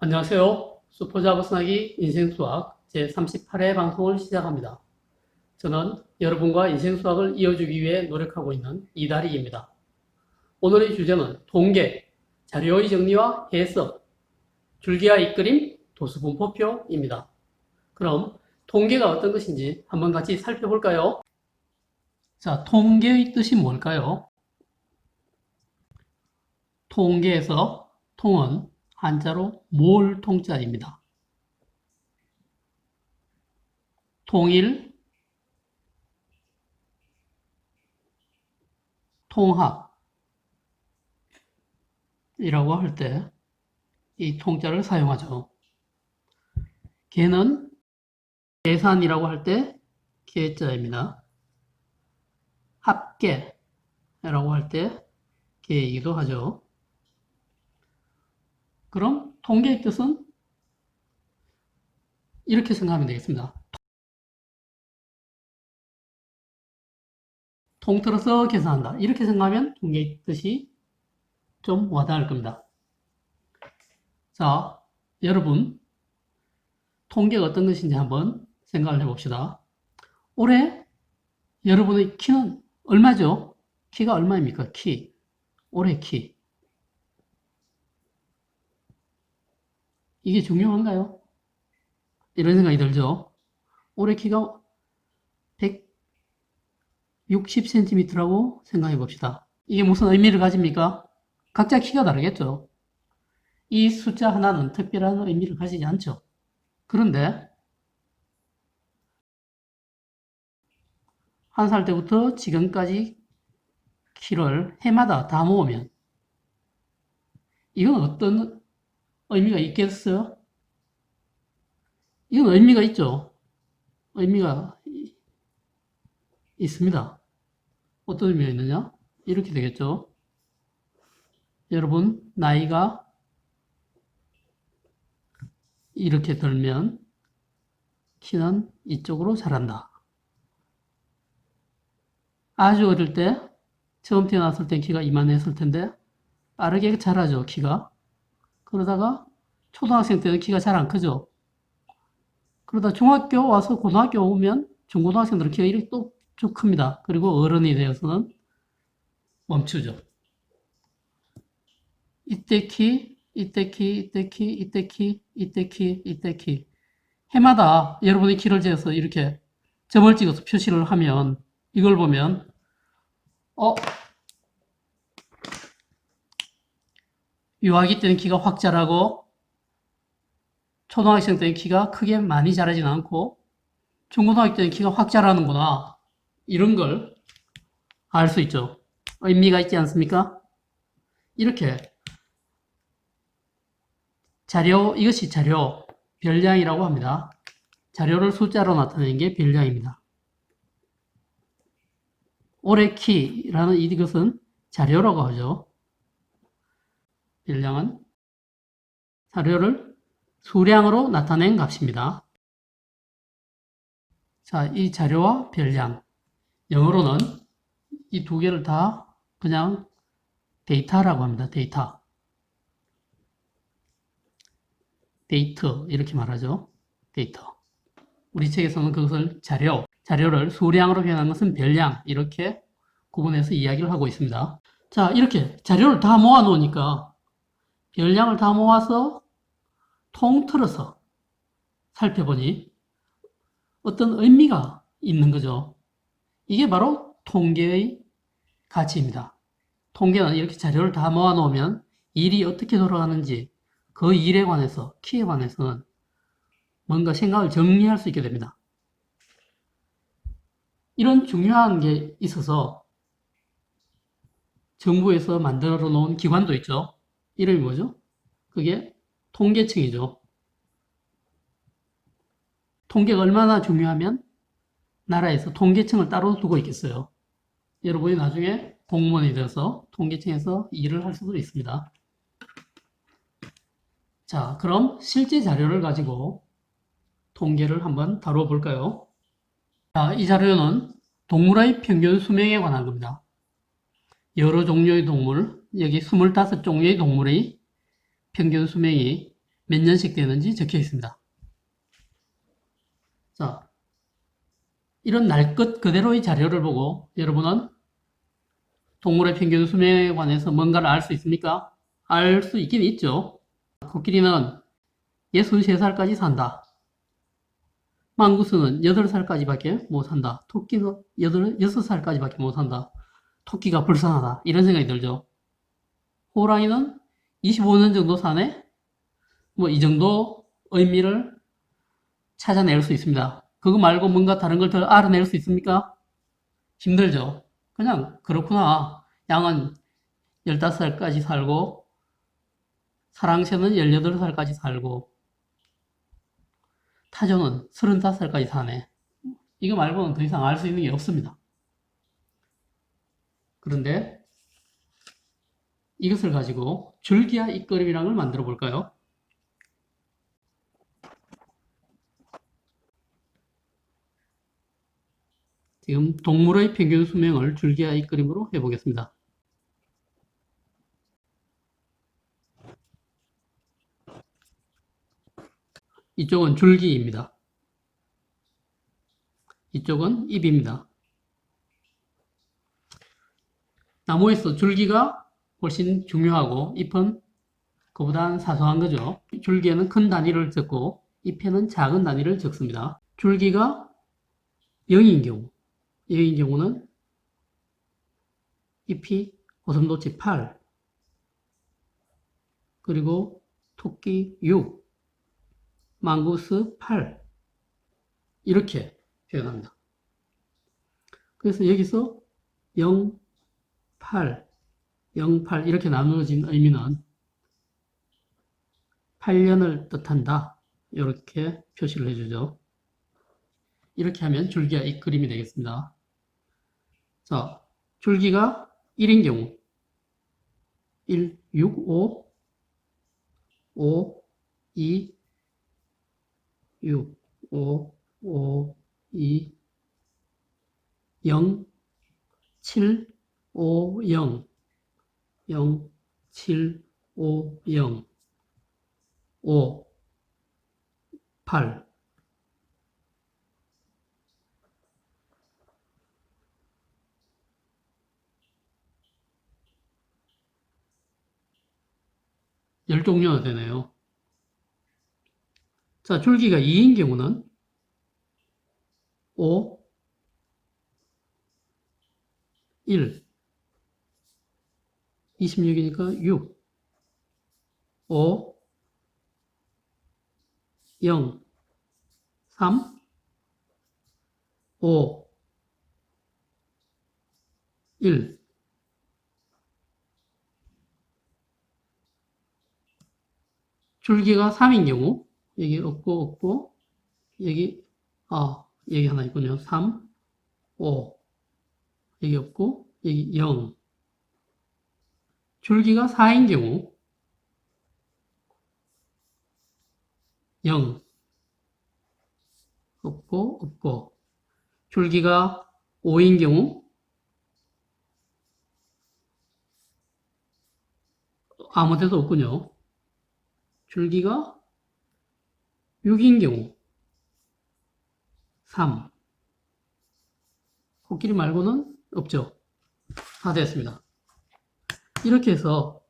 안녕하세요. 슈퍼잡아스나기 인생수학 제38회 방송을 시작합니다. 저는 여러분과 인생수학을 이어주기 위해 노력하고 있는 이다리입니다. 오늘의 주제는 통계, 자료의 정리와 해석, 줄기와 이끌림, 도수분포표입니다. 그럼 통계가 어떤 것인지 한번 같이 살펴볼까요? 자, 통계의 뜻이 뭘까요? 통계에서 통은 한자로 몰 통자입니다. 통일, 통합이라고 할 때 이 통자를 사용하죠. 개는 계산이라고 할 때 계자입니다. 합계라고 할 때 계이기도 하죠. 그럼 통계의 뜻은 이렇게 생각하면 되겠습니다. 통틀어서 계산한다. 이렇게 생각하면 통계의 뜻이 좀 와닿을 겁니다. 자, 여러분, 통계가 어떤 것인지 한번 생각을 해봅시다. 올해 여러분의 키는 얼마죠? 키가 얼마입니까? 키. 올해 키. 이게 중요한가요? 이런 생각이 들죠? 올해 키가 160cm라고 생각해 봅시다. 이게 무슨 의미를 가집니까? 각자 키가 다르겠죠? 이 숫자 하나는 특별한 의미를 가지지 않죠. 그런데 한 살 때부터 지금까지 키를 해마다 다 모으면 이건 어떤 의미가 있겠어요? 이건 의미가 있죠. 의미가 있습니다. 어떤 의미가 있느냐? 이렇게 되겠죠. 여러분, 나이가 이렇게 들면 키는 이쪽으로 자란다. 아주 어릴 때, 처음 태어났을 때 키가 이만했을 텐데 빠르게 자라죠, 키가. 그러다가 초등학생 때는 키가 잘 안 크죠. 그러다 중학교 와서 고등학교 오면 중고등학생들은 키가 이렇게 또 쭉 큽니다. 그리고 어른이 되어서는 멈추죠. 이때 키, 이때 키, 이때 키, 이때 키, 이때 키, 이때 키. 해마다 여러분이 키를 재서 이렇게 점을 찍어서 표시를 하면 이걸 보면 유아기 때는 키가 확 자라고 초등학생 때는 키가 크게 많이 자라진 않고 중고등학교 때는 키가 확 자라는구나. 이런 걸 알 수 있죠. 의미가 있지 않습니까? 이렇게 자료, 이것이 자료, 별량이라고 합니다. 자료를 숫자로 나타내는 게 별량입니다. 올해 키라는 이것은 자료라고 하죠. 별량은 자료를 수량으로 나타낸 값입니다. 자, 이 자료와 별량, 영어로는 이 두 개를 다 그냥 데이터라고 합니다. 데이터. 데이터 이렇게 말하죠. 데이터. 우리 책에서는 그것을 자료를 수량으로 표현한 것은 별량 이렇게 구분해서 이야기를 하고 있습니다. 자, 이렇게 자료를 다 모아 놓으니까 별량을 다 모아서 통틀어서 살펴보니 어떤 의미가 있는 거죠. 이게 바로 통계의 가치입니다. 통계는 이렇게 자료를 다 모아 놓으면 일이 어떻게 돌아가는지 그 일에 관해서, 키에 관해서는 뭔가 생각을 정리할 수 있게 됩니다. 이런 중요한 게 있어서 정부에서 만들어 놓은 기관도 있죠. 이름이 뭐죠? 그게 통계청이죠. 통계가 얼마나 중요하면 나라에서 통계청을 따로 두고 있겠어요. 여러분이 나중에 공무원이 되어서 통계청에서 일을 할 수도 있습니다. 자, 그럼 실제 자료를 가지고 통계를 한번 다뤄 볼까요? 자, 이 자료는 동물의 평균 수명에 관한 겁니다. 여러 종류의 동물, 여기 25종류의 동물의 평균 수명이 몇 년씩 되는지 적혀 있습니다. 자, 이런 날 것 그대로의 자료를 보고 여러분은 동물의 평균 수명에 관해서 뭔가를 알 수 있습니까? 알 수 있긴 있죠. 코끼리는 63살까지 산다. 망구스는 8살까지밖에 못 산다. 토끼는 6살까지밖에 못 산다. 토끼가 불쌍하다. 이런 생각이 들죠. 호랑이는 25년 정도 사네? 뭐 이 정도 의미를 찾아낼 수 있습니다. 그거 말고 뭔가 다른 걸 더 알아낼 수 있습니까? 힘들죠. 그냥 그렇구나. 양은 15살까지 살고 사랑새는 18살까지 살고 타조는 35살까지 사네. 이거 말고는 더 이상 알 수 있는 게 없습니다. 그런데 이것을 가지고 줄기와 입그림이라는 걸 만들어 볼까요? 지금 동물의 평균 수명을 줄기와 입그림으로 해보겠습니다. 이쪽은 줄기입니다. 이쪽은 잎입니다. 나무에서 줄기가 훨씬 중요하고 잎은 그보다 사소한 거죠. 줄기에는 큰 단위를 적고 잎에는 작은 단위를 적습니다. 줄기가 0인 경우는 잎이 고슴도치 8, 그리고 토끼 6, 망구스 8 이렇게 표현합니다. 그래서 여기서 0, 8, 0, 8 이렇게 나누어진 의미는 8년을 뜻한다. 이렇게 표시를 해주죠. 이렇게 하면 줄기가 이 그림이 되겠습니다. 자, 줄기가 1인 경우 1, 6, 5, 5, 2, 6, 5, 5, 2, 0, 7, 5, 0, 0, 7, 5, 0, 5, 8. 열 종류가 되네요. 자, 줄기가 2인 경우는 5, 1, 26이니까 6, 5, 0, 3, 5, 1. 줄기가 3인 경우 여기 없고 여기 여기 하나 있군요. 3, 5 여기 없고 여기 0. 줄기가 4인 경우 0 없고 줄기가 5인 경우 아무 데도 없군요. 줄기가 6인 경우 3. 코끼리 말고는 없죠. 다 됐습니다. 이렇게 해서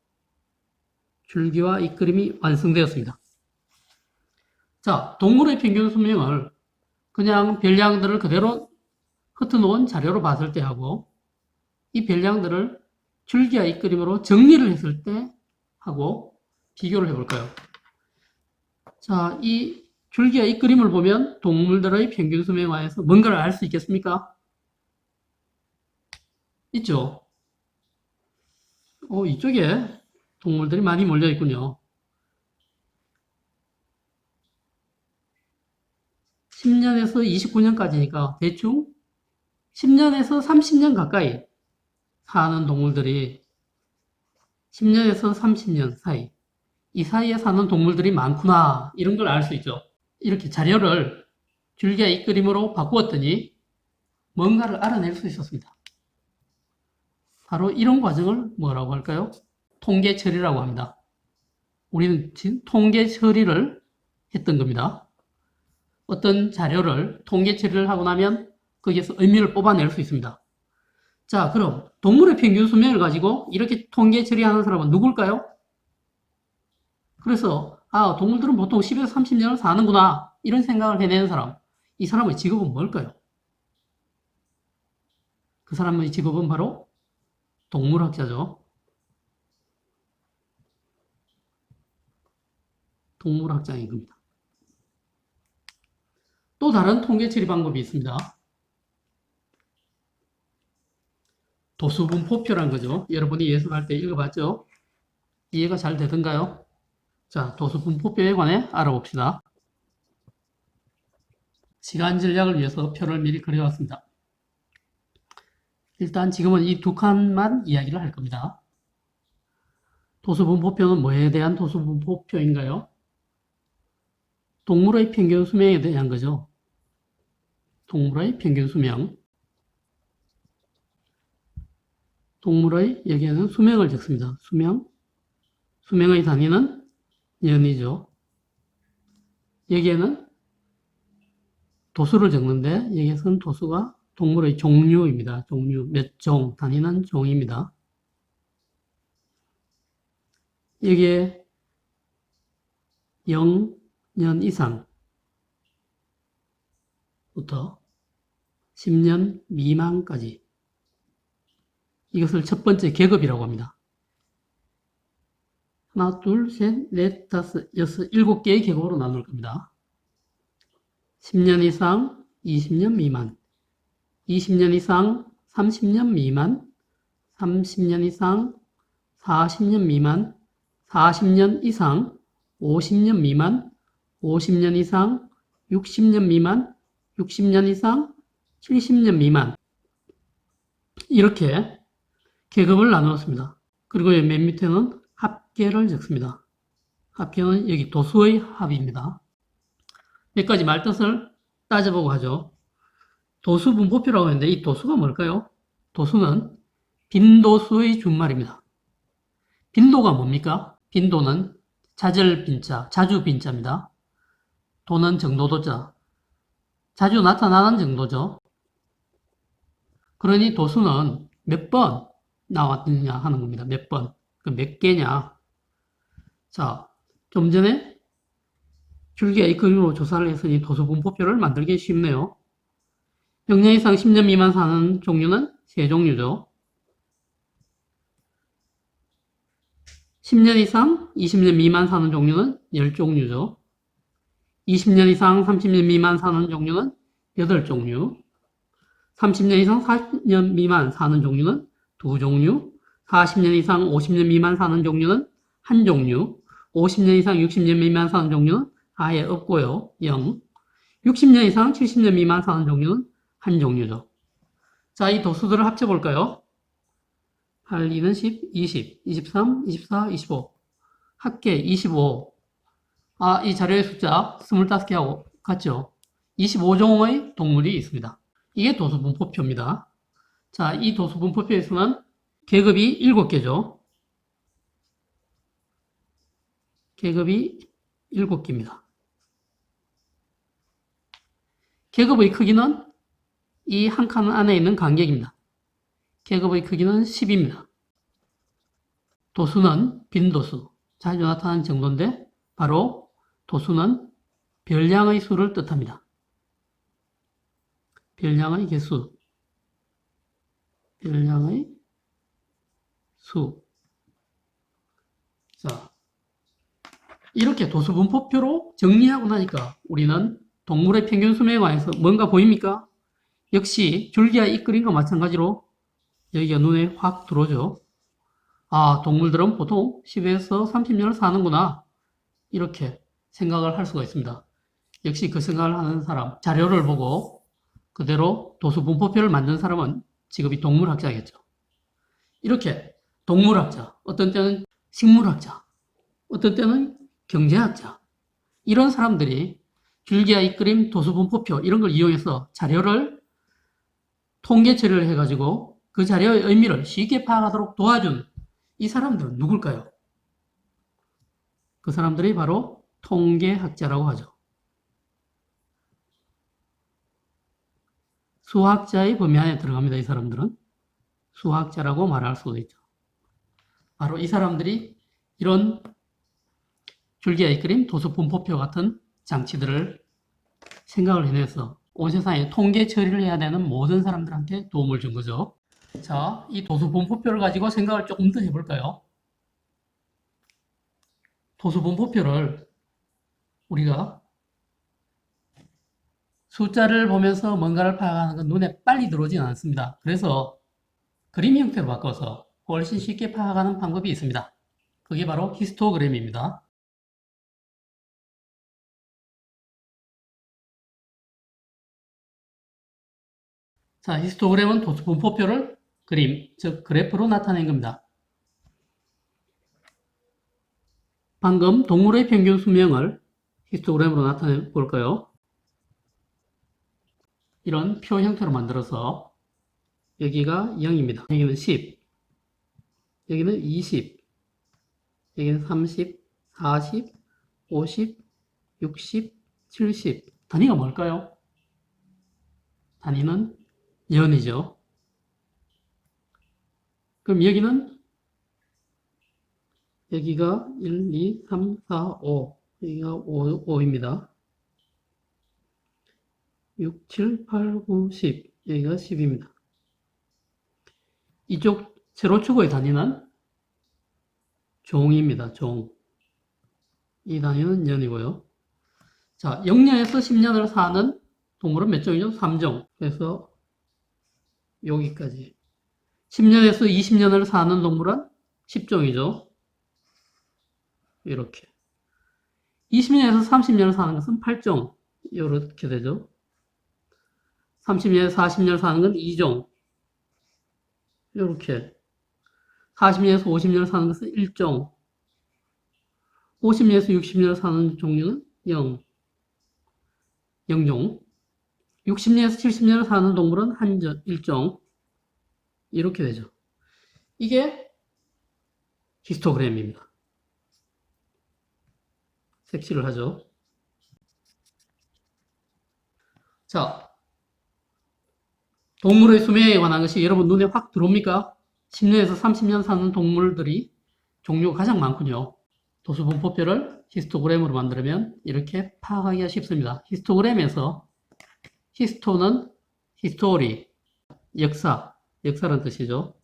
줄기와 입그림이 완성되었습니다. 자, 동물의 평균 수명을 그냥 별량들을 그대로 흩어놓은 자료로 봤을 때 하고 이 별량들을 줄기와 입그림으로 정리를 했을 때 하고 비교를 해볼까요? 자, 이 줄기와 입그림을 보면 동물들의 평균 수명화에서 뭔가를 알 수 있겠습니까? 있죠? 이쪽에 동물들이 많이 몰려 있군요. 10년에서 29년까지니까 대충 10년에서 30년 가까이 사는 동물들이 10년에서 30년 사이, 이 사이에 사는 동물들이 많구나, 이런 걸 알 수 있죠. 이렇게 자료를 줄기와 입그림으로 바꾸었더니 뭔가를 알아낼 수 있었습니다. 바로 이런 과정을 뭐라고 할까요? 통계 처리라고 합니다. 우리는 통계 처리를 했던 겁니다. 어떤 자료를 통계 처리를 하고 나면 거기에서 의미를 뽑아낼 수 있습니다. 자, 그럼 동물의 평균 수명을 가지고 이렇게 통계 처리하는 사람은 누굴까요? 그래서 동물들은 보통 10에서 30년을 사는구나 이런 생각을 해내는 사람, 이 사람의 직업은 뭘까요? 그 사람의 직업은 바로 동물학자죠. 동물학자인 겁니다. 또 다른 통계 처리 방법이 있습니다. 도수분포표란 거죠. 여러분이 예습할 때 읽어봤죠? 이해가 잘 되던가요? 자, 도수분포표에 관해 알아봅시다. 시간 전략을 위해서 표를 미리 그려왔습니다. 일단 지금은 이 두 칸만 이야기를 할 겁니다. 도수분포표는 뭐에 대한 도수분포표인가요? 동물의 평균 수명에 대한 거죠. 동물의 평균 수명. 동물의 여기에는 수명을 적습니다. 수명의 단위는 년이죠. 여기에는 도수를 적는데 여기에서는 도수가 동물의 종류입니다. 종류, 몇 종, 단위는 종입니다. 여기에 0년 이상부터 10년 미만까지 이것을 첫 번째 계급이라고 합니다. 하나, 둘, 셋, 넷, 다섯, 여섯, 일곱 개의 계급으로 나눌 겁니다. 10년 이상, 20년 미만, 20년 이상, 30년 미만, 30년 이상, 40년 미만, 40년 이상, 50년 미만, 50년 이상, 60년 미만, 60년 이상, 70년 미만 이렇게 계급을 나누었습니다. 그리고 맨 밑에는 합계를 적습니다. 합계는 여기 도수의 합입니다. 몇 가지 말뜻을 따져보고 하죠. 도수분포표라고 하는데 이 도수가 뭘까요? 도수는 빈도수의 준말입니다. 빈도가 뭡니까? 빈도는 자절빈자, 자주빈자입니다. 도는 정도도자, 자주 나타나는 정도죠. 그러니 도수는 몇 번 나왔느냐 하는 겁니다. 몇 번. 몇 개냐. 자, 좀 전에 줄기 A급으로 조사를 했으니 도수분포표를 만들기 쉽네요. 0년 이상 10년 미만 사는 종류는 3종류죠. 10년 이상 20년 미만 사는 종류는 10종류죠. 20년 이상 30년 미만 사는 종류는 8종류. 30년 이상 40년 미만 사는 종류는 2종류. 40년 이상 50년 미만 사는 종류는 1종류. 50년 이상 60년 미만 사는 종류는 아예 없고요. 0. 60년 이상 70년 미만 사는 종류는 1종류죠. 자, 이 도수들을 합쳐볼까요? 8, 2는 10, 20, 23, 24, 25. 합계 25. 이 자료의 숫자 25개하고 같죠? 25종의 동물이 있습니다. 이게 도수분포표입니다. 자, 이 도수분포표에서는 계급이 7개죠. 계급이 7개입니다. 계급의 크기는 이 한 칸 안에 있는 간격입니다. 계급의 크기는 10입니다. 도수는 빈도수, 자주 나타나는 정도인데 바로 도수는 별량의 수를 뜻합니다. 별량의 개수, 별량의 수. 자, 이렇게 도수분포표로 정리하고 나니까 우리는 동물의 평균 수명에 관해서 뭔가 보입니까? 역시 줄기와 이 그림과 마찬가지로 여기가 눈에 확 들어오죠. 동물들은 보통 10에서 30년을 사는구나. 이렇게 생각을 할 수가 있습니다. 역시 그 생각을 하는 사람, 자료를 보고 그대로 도수분포표를 만든 사람은 직업이 동물학자겠죠. 이렇게 동물학자, 어떤 때는 식물학자, 어떤 때는 경제학자, 이런 사람들이 줄기와 잇그림, 도수분포표 이런 걸 이용해서 자료를 통계 처리를 해가지고 그 자료의 의미를 쉽게 파악하도록 도와준 이 사람들은 누굴까요? 그 사람들이 바로 통계학자라고 하죠. 수학자의 범위 안에 들어갑니다. 이 사람들은. 수학자라고 말할 수도 있죠. 바로 이 사람들이 이런 줄기의 그림, 도수분포표 같은 장치들을 생각을 해내서 온 세상에 통계 처리를 해야 되는 모든 사람들한테 도움을 준 거죠. 자, 이 도수분포표를 가지고 생각을 조금 더 해볼까요? 도수분포표를 우리가 숫자를 보면서 뭔가를 파악하는 건 눈에 빨리 들어오진 않습니다. 그래서 그림 형태로 바꿔서 훨씬 쉽게 파악하는 방법이 있습니다. 그게 바로 히스토그램입니다. 자, 히스토그램은 도수분포표를 그림, 즉 그래프로 나타낸 겁니다. 방금 동물의 평균 수명을 히스토그램으로 나타내 볼까요? 이런 표 형태로 만들어서 여기가 0입니다. 여기는 10, 여기는 20, 여기는 30, 40, 50, 60, 70. 단위가 뭘까요? 단위는 년이죠. 그럼 여기가 1, 2, 3, 4, 5. 여기가 5입니다. 6, 7, 8, 9, 10. 여기가 10입니다. 이쪽 세로축의 단위는 종입니다. 종. 이 단위는 년이고요. 자, 0년에서 10년을 사는 동물은 몇 종이죠? 3종. 그래서 여기까지. 10년에서 20년을 사는 동물은 10종이죠. 이렇게. 20년에서 30년을 사는 것은 8종. 이렇게 되죠. 30년에서 40년을 사는 건 2종. 이렇게. 40년에서 50년을 사는 것은 1종. 50년에서 60년을 사는 종류는 0. 0종. 60년에서 70년을 사는 동물은 1종. 이렇게 되죠. 이게 히스토그램입니다. 색칠을 하죠. 자, 동물의 수명에 관한 것이 여러분 눈에 확 들어옵니까? 10년에서 30년 사는 동물들이 종류가 가장 많군요. 도수분포표를 히스토그램으로 만들면 이렇게 파악하기가 쉽습니다. 히스토그램에서 히스토는 히스토리, 역사라는 뜻이죠.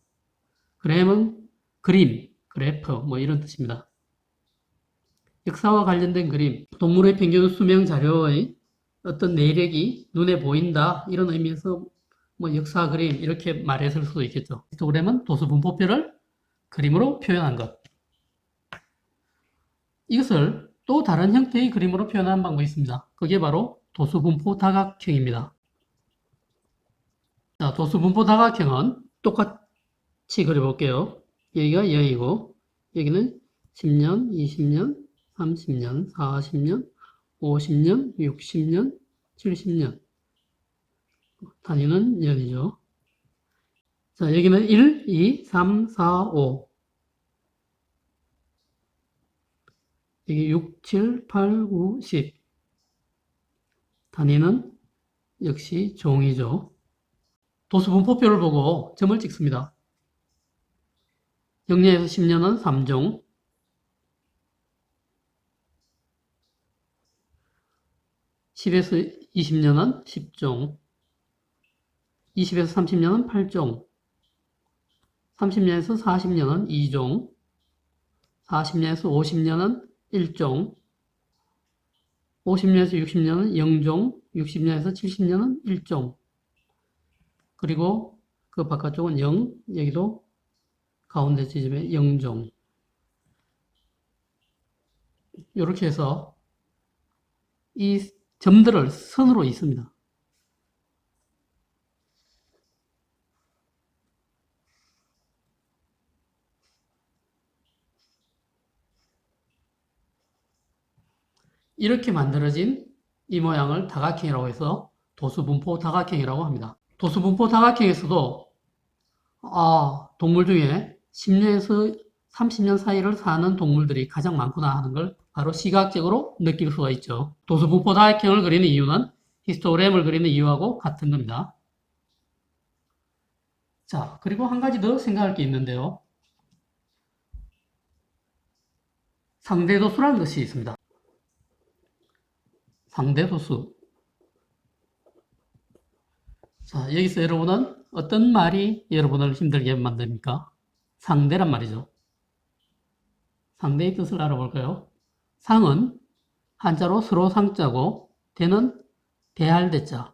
그램은 그림, 그래프 뭐 이런 뜻입니다. 역사와 관련된 그림, 동물의 평균 수명 자료의 어떤 내력이 눈에 보인다 이런 의미에서 뭐 역사 그림 이렇게 말했을 수도 있겠죠. 히스토그램은 도수분포표를 그림으로 표현한 것. 이것을 또 다른 형태의 그림으로 표현하는 방법이 있습니다. 그게 바로 도수분포 다각형입니다. 자, 도수분포 다각형은 똑같이 그려볼게요. 여기가 0이고 여기는 10년, 20년, 30년, 40년, 50년, 60년, 70년. 단위는 년이죠. 자, 여기는 1, 2, 3, 4, 5. 여기 6, 7, 8, 9, 10. 단위는 역시 종이죠. 도수분포표를 보고 점을 찍습니다. 0년에서 10년은 3종. 10에서 20년은 10종. 20에서 30년은 8종. 30년에서 40년은 2종. 40년에서 50년은 1종. 50년에서 60년은 0종. 60년에서 70년은 1종. 그리고 그 바깥쪽은 0, 여기도 가운데 지점에 0종. 이렇게 해서 이 점들을 선으로 있습니다. 이렇게 만들어진 이 모양을 다각형이라고 해서 도수분포 다각형이라고 합니다. 도수분포 다각형에서도 동물 중에 10년에서 30년 사이를 사는 동물들이 가장 많구나 하는 걸 바로 시각적으로 느낄 수가 있죠. 도수분포 다각형을 그리는 이유는 히스토그램을 그리는 이유하고 같은 겁니다. 자, 그리고 한 가지 더 생각할 게 있는데요. 상대도수라는 것이 있습니다. 상대도수. 자, 여기서 여러분은 어떤 말이 여러분을 힘들게 만듭니까? 상대란 말이죠. 상대의 뜻을 알아볼까요? 상은 한자로 서로 상자고, 대는 대할 대자,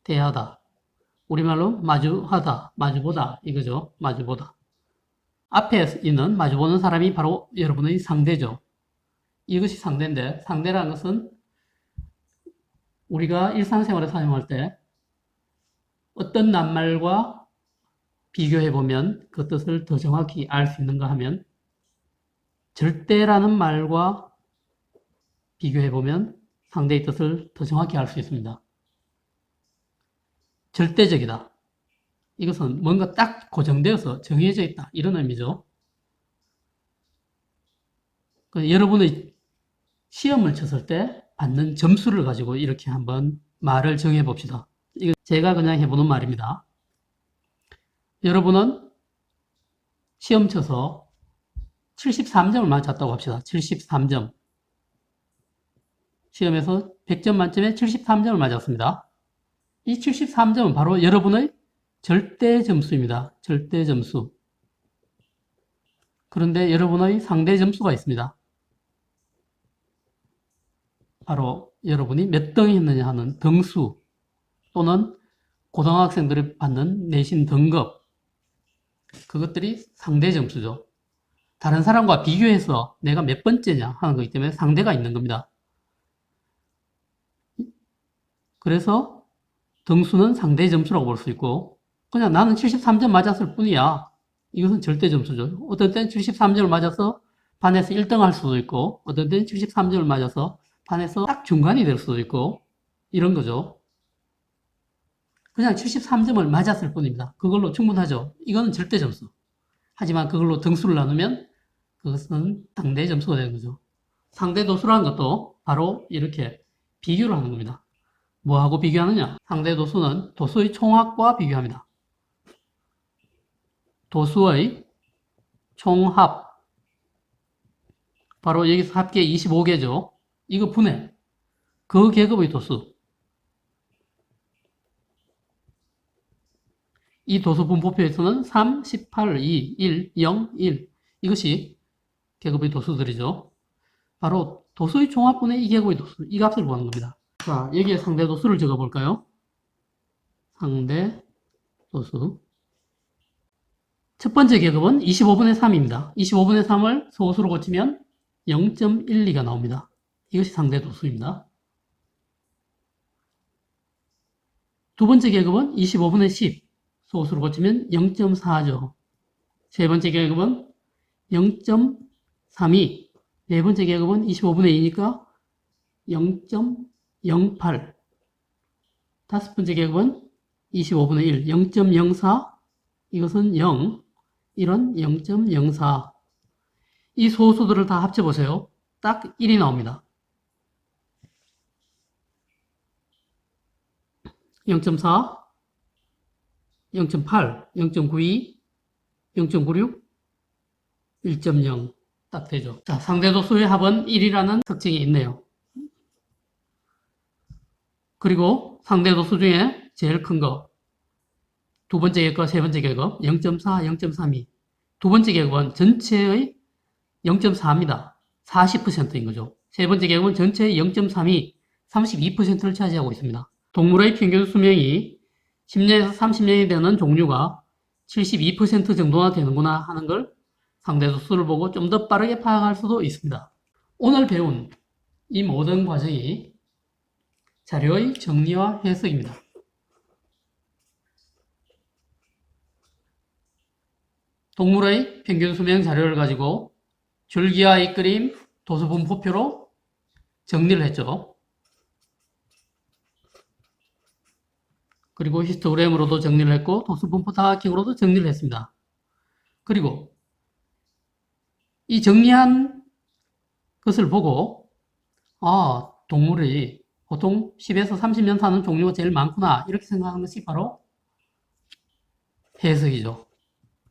대하다. 우리말로 마주하다, 마주보다 이거죠. 마주보다. 앞에 있는 마주보는 사람이 바로 여러분의 상대죠. 이것이 상대인데, 상대라는 것은 우리가 일상생활에 사용할 때 어떤 낱말과 비교해보면 그 뜻을 더 정확히 알 수 있는가 하면 절대라는 말과 비교해보면 상대의 뜻을 더 정확히 알 수 있습니다. 절대적이다. 이것은 뭔가 딱 고정되어서 정해져 있다. 이런 의미죠. 여러분의 시험을 쳤을 때 받는 점수를 가지고 이렇게 한번 말을 정해 봅시다. 이거 제가 그냥 해보는 말입니다. 여러분은 시험 쳐서 73점을 맞았다고 합시다. 73점. 시험에서 100점 만점에 73점을 맞았습니다. 이 73점은 바로 여러분의 절대 점수입니다. 절대 점수. 그런데 여러분의 상대 점수가 있습니다. 바로 여러분이 몇 등이 했느냐 하는 등수 또는 고등학생들이 받는 내신 등급, 그것들이 상대 점수죠. 다른 사람과 비교해서 내가 몇 번째냐 하는 거기 때문에 상대가 있는 겁니다. 그래서 등수는 상대 점수라고 볼 수 있고, 그냥 나는 73점 맞았을 뿐이야. 이것은 절대 점수죠. 어떤 때는 73점을 맞아서 반에서 1등 할 수도 있고, 어떤 때는 73점을 맞아서 반에서 딱 중간이 될 수도 있고, 이런 거죠. 그냥 73점을 맞았을 뿐입니다. 그걸로 충분하죠. 이거는 절대 점수. 하지만 그걸로 등수를 나누면 그것은 상대 점수가 되는 거죠. 상대 도수라는 것도 바로 이렇게 비교를 하는 겁니다. 뭐하고 비교하느냐? 상대 도수는 도수의 총합과 비교합니다. 도수의 총합. 바로 여기서 합계 25개죠. 이거 분해. 그 계급의 도수. 이 도수 분포표에서는 3, 18, 2, 1, 0, 1. 이것이 계급의 도수들이죠. 바로 도수의 총합분의 이 계급의 도수. 이 값을 구하는 겁니다. 자, 여기에 상대 도수를 적어 볼까요? 상대 도수. 첫 번째 계급은 25분의 3입니다. 25분의 3을 소수로 고치면 0.12가 나옵니다. 이것이 상대 도수입니다. 두 번째 계급은 25분의 10. 소수로 고치면 0.4죠. 세 번째 계급은 0.32. 네 번째 계급은 25분의 2니까 0.08. 다섯 번째 계급은 25분의 1, 0.04. 이것은 0. 이런 0.04. 이 소수들을 다 합쳐보세요. 딱 1이 나옵니다. 0.4, 0.8, 0.92, 0.96, 1.0 딱 되죠. 자, 상대도수의 합은 1이라는 특징이 있네요. 그리고 상대도수 중에 제일 큰 거, 두 번째 계급과 세 번째 계급 0.4, 0.32. 두 번째 계급은 전체의 0.4입니다. 40%인 거죠. 세 번째 계급은 전체의 0.32, 32%를 차지하고 있습니다. 동물의 평균 수명이 10년에서 30년이 되는 종류가 72% 정도나 되는구나 하는 걸 상대도수를 보고 좀 더 빠르게 파악할 수도 있습니다. 오늘 배운 이 모든 과정이 자료의 정리와 해석입니다. 동물의 평균 수명 자료를 가지고 줄기와 잇그림, 도수분포표로 정리를 했죠. 그리고 히스토그램으로도 정리를 했고 도수분포 다각형으로도 정리를 했습니다. 그리고 이 정리한 그것을 보고 동물이 보통 10에서 30년 사는 종류가 제일 많구나 이렇게 생각하는 것이 바로 해석이죠.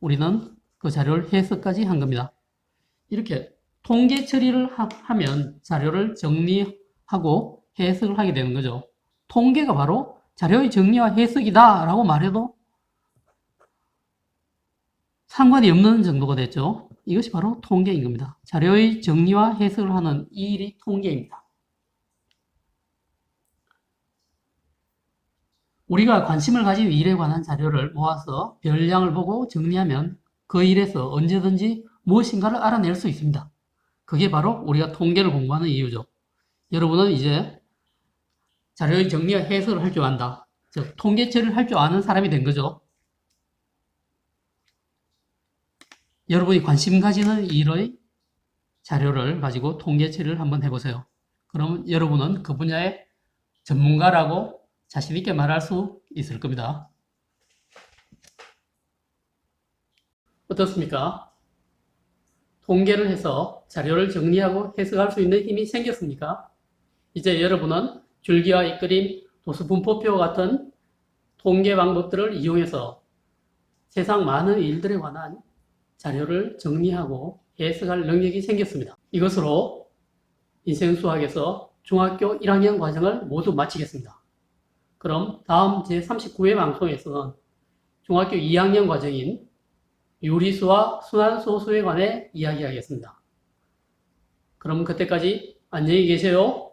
우리는 그 자료를 해석까지 한 겁니다. 이렇게 통계 처리를 하면 자료를 정리하고 해석을 하게 되는 거죠. 통계가 바로 자료의 정리와 해석이다 라고 말해도 상관이 없는 정도가 됐죠. 이것이 바로 통계인 겁니다. 자료의 정리와 해석을 하는 이 일이 통계입니다. 우리가 관심을 가진 일에 관한 자료를 모아서 별량을 보고 정리하면 그 일에서 언제든지 무엇인가를 알아낼 수 있습니다. 그게 바로 우리가 통계를 공부하는 이유죠. 여러분은 이제 자료의 정리와 해석을 할 줄 안다. 즉, 통계 처리를 할 줄 아는 사람이 된 거죠. 여러분이 관심 가지는 일의 자료를 가지고 통계 처리를 한번 해보세요. 그럼 여러분은 그 분야의 전문가라고 자신있게 말할 수 있을 겁니다. 어떻습니까? 통계를 해서 자료를 정리하고 해석할 수 있는 힘이 생겼습니까? 이제 여러분은 줄기와 잇그림, 도수분포표 같은 통계 방법들을 이용해서 세상 많은 일들에 관한 자료를 정리하고 해석할 능력이 생겼습니다. 이것으로 인생수학에서 중학교 1학년 과정을 모두 마치겠습니다. 그럼 다음 제39회 방송에서는 중학교 2학년 과정인 유리수와 순환소수에 관해 이야기하겠습니다. 그럼 그때까지 안녕히 계세요.